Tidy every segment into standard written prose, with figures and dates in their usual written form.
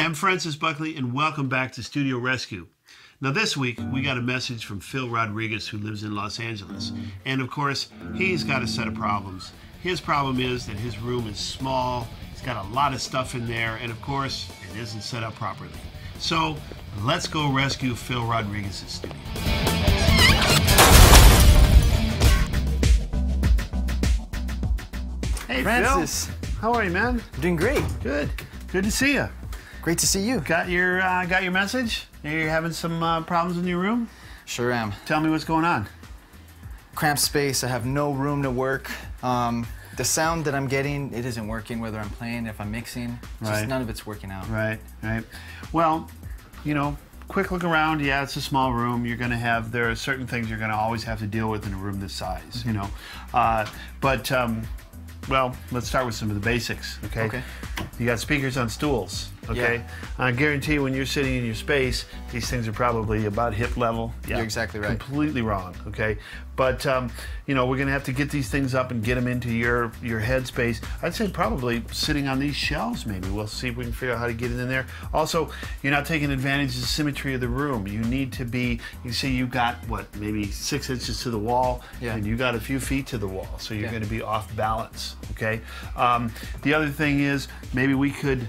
Hi, I'm Francis Buckley, and welcome back to Studio Rescue. Now this week, we got a message from Phil Rodriguez, who lives in Los Angeles. And of course, he's got a set of problems. His problem is that his room is small, he's got a lot of stuff in there, and of course, it isn't set up properly. So, let's go rescue Phil Rodriguez's studio. Hey, Francis. Phil. How are you, man? Doing great. Good. Good to see you. Great to see you. Got your message? You're having some problems in your room? Sure am. Tell me what's going on. Cramped space. I have no room to work. The sound that I'm getting, it isn't working, whether I'm playing, if I'm mixing. Just none of it's working out. Right. Well, you know, quick look around. Yeah, it's a small room. You're going to have, there are certain things you're going to always have to deal with in a room this size, you know. Well, let's start with some of the basics, okay? Okay. You got speakers on stools, okay? Yeah. I guarantee when you're sitting in your space, these things are probably about hip level. Yeah, you're exactly right. Completely wrong, okay? But, you know, we're going to have to get these things up and get them into your head space. I'd say probably sitting on these shelves, maybe. We'll see if we can figure out how to get it in there. Also, you're not taking advantage of the symmetry of the room. You need to be, you see you've got, what, maybe 6 inches to the wall, and you got a few feet to the wall, so you're going to be off balance, okay? The other thing is, maybe we could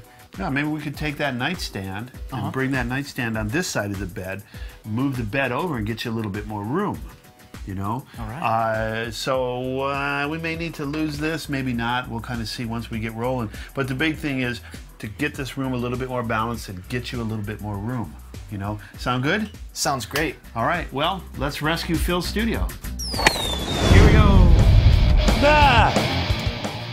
take that nightstand and bring that nightstand on this side of the bed, move the bed over and get you a little bit more room, you know? All right. So we may need to lose this, maybe not. We'll kind of see once we get rolling. But the big thing is to get this room a little bit more balanced and get you a little bit more room, you know? Sound good? Sounds great. All right, well, let's rescue Phil's studio. Here we go.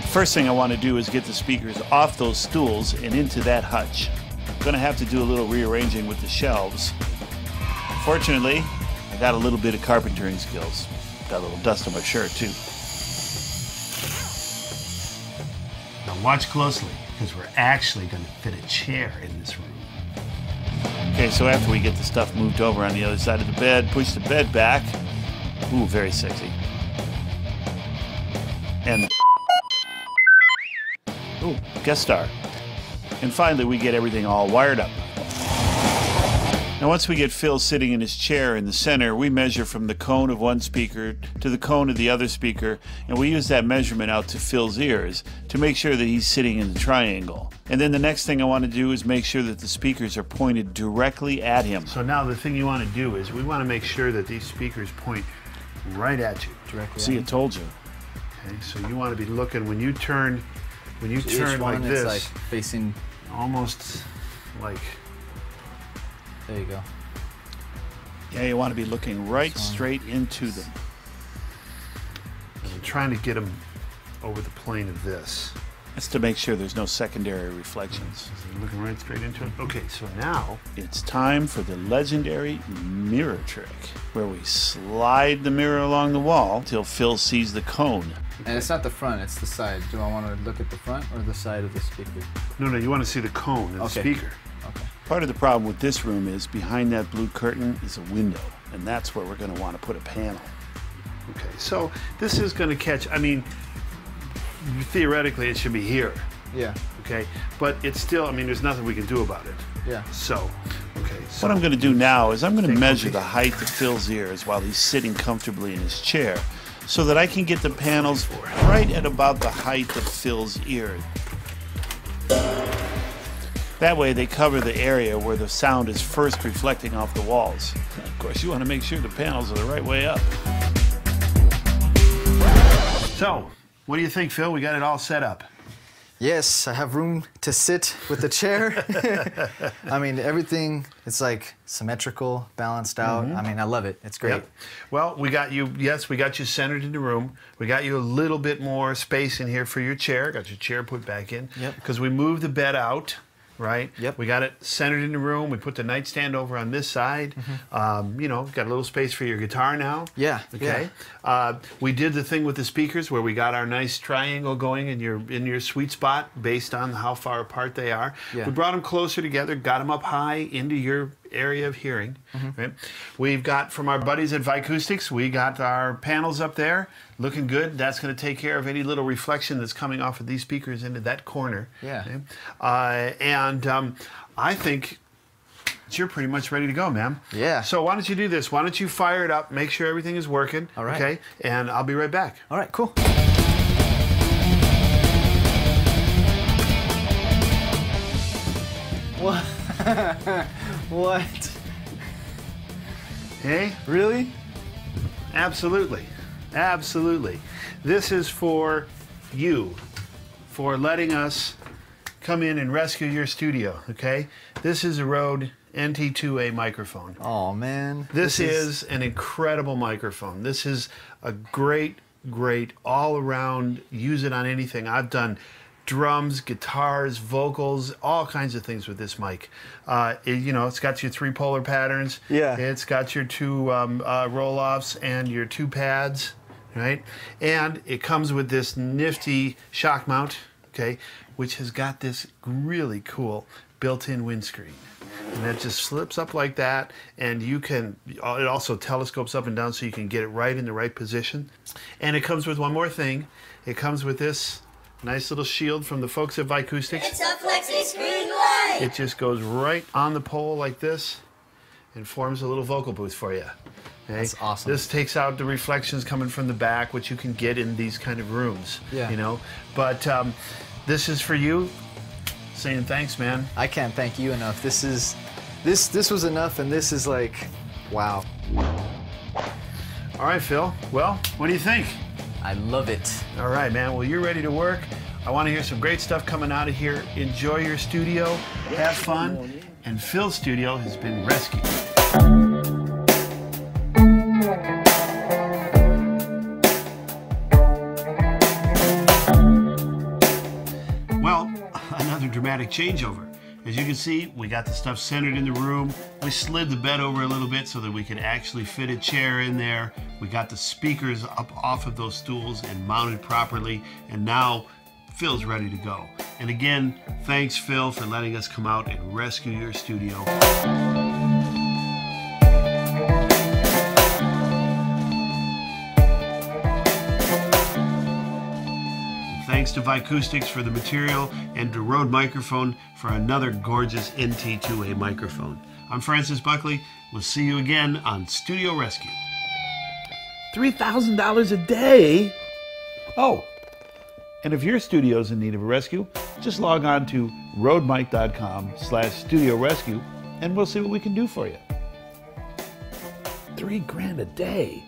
First thing I want to do is get the speakers off those stools and into that hutch. I'm going to have to do a little rearranging with the shelves. Fortunately, I got a little bit of carpentering skills. Got a little dust on my shirt too. Now watch closely, because we're actually going to fit a chair in this room. Okay, so after we get the stuff moved over on the other side of the bed, push the bed back. Ooh, very sexy. And ooh, guest star. And finally, we get everything all wired up. Now, once we get Phil sitting in his chair in the center, we measure from the cone of one speaker to the cone of the other speaker, and we use that measurement out to Phil's ears to make sure that he's sitting in the triangle. And then the next thing I want to do is make sure that the speakers are pointed directly at him. So now the thing you want to do is we want to make sure that these speakers point right at you. Directly. See, I told you. Okay, so you want to be looking when you turn. When you turn like this, it's like facing almost like. There you go. Yeah, you want to be looking right straight into them. I'm trying to get them over the plane of this. That's to make sure there's no secondary reflections. So you're looking right straight into it. Okay, so now it's time for the legendary mirror trick, where we slide the mirror along the wall until Phil sees the cone. And it's not the front, it's the side. Do I want to look at the front or the side of the speaker? No, you want to see the cone of the speaker. Okay. Part of the problem with this room is behind that blue curtain is a window, and that's where we're going to want to put a panel. Okay, so this is going to catch, I mean, theoretically it should be here. Yeah. Okay, but it's still, I mean, there's nothing we can do about it. Yeah. So, okay. So what I'm going to do now is I'm going to measure the height of Phil's ears while he's sitting comfortably in his chair, so that I can get the panels right at about the height of Phil's ear. That way they cover the area where the sound is first reflecting off the walls. Of course, you want to make sure the panels are the right way up. So, what do you think, Phil? We got it all set up. Yes, I have room to sit with the chair. I mean, everything, it's like symmetrical, balanced out. I mean, I love it. It's great. Yep. Well, we got you, yes, we got you centered in the room. We got you a little bit more space in here for your chair. Got your chair put back in. Yep. Because we moved the bed out. Right? Yep. We got it centered in the room. We put the nightstand over on this side. You know, got a little space for your guitar now. Yeah. Okay. Yeah. We did the thing with the speakers where we got our nice triangle going in your sweet spot based on how far apart they are. Yeah. We brought them closer together, got them up high into your area of hearing. Right? We've got, from our buddies at Vicoustics, we got our panels up there looking good. That's going to take care of any little reflection that's coming off of these speakers into that corner. Yeah. Okay? I think you're pretty much ready to go, man. Yeah. So why don't you do this? Why don't you fire it up, make sure everything is working. All right. Okay? And I'll be right back. All right, cool. What? What? Hey? Really? Absolutely. Absolutely. This is for you, for letting us come in and rescue your studio, okay? This is a Rode NT2A microphone. Oh, man. This is an incredible microphone. This is a great all-around, use it on anything. I've done drums, guitars, vocals, all kinds of things with this mic. It's got your 3 polar patterns. Yeah. It's got your 2 roll-offs and your 2 pads, right? And it comes with this nifty shock mount, okay, which has got this really cool built-in windscreen. And that just slips up like that, and it also telescopes up and down so you can get it right in the right position. And it comes with one more thing. It comes with this nice little shield from the folks at Vicoustics. It's a flexi screen light! It just goes right on the pole like this and forms a little vocal booth for you. Okay? That's awesome. This takes out the reflections coming from the back, which you can get in these kind of rooms. Yeah. You know? But this is for you. Saying thanks, man. I can't thank you enough. This was enough, and this is like, wow. All right, Phil. Well, what do you think? I love it. All right, man. Well, you're ready to work. I want to hear some great stuff coming out of here. Enjoy your studio. Have fun. And Phil's studio has been rescued. Well, another dramatic changeover. As you can see, we got the stuff centered in the room. We slid the bed over a little bit so that we could actually fit a chair in there. We got the speakers up off of those stools and mounted properly. And now Phil's ready to go. And again, thanks, Phil, for letting us come out and rescue your studio. Thanks to Vicoustics for the material and to Rode Microphone for another gorgeous NT2A microphone. I'm Francis Buckley. We'll see you again on Studio Rescue. $3,000 a day? Oh, and if your studio's in need of a rescue, just log on to rodemic.com/studio rescue and we'll see what we can do for you. $3 grand a day.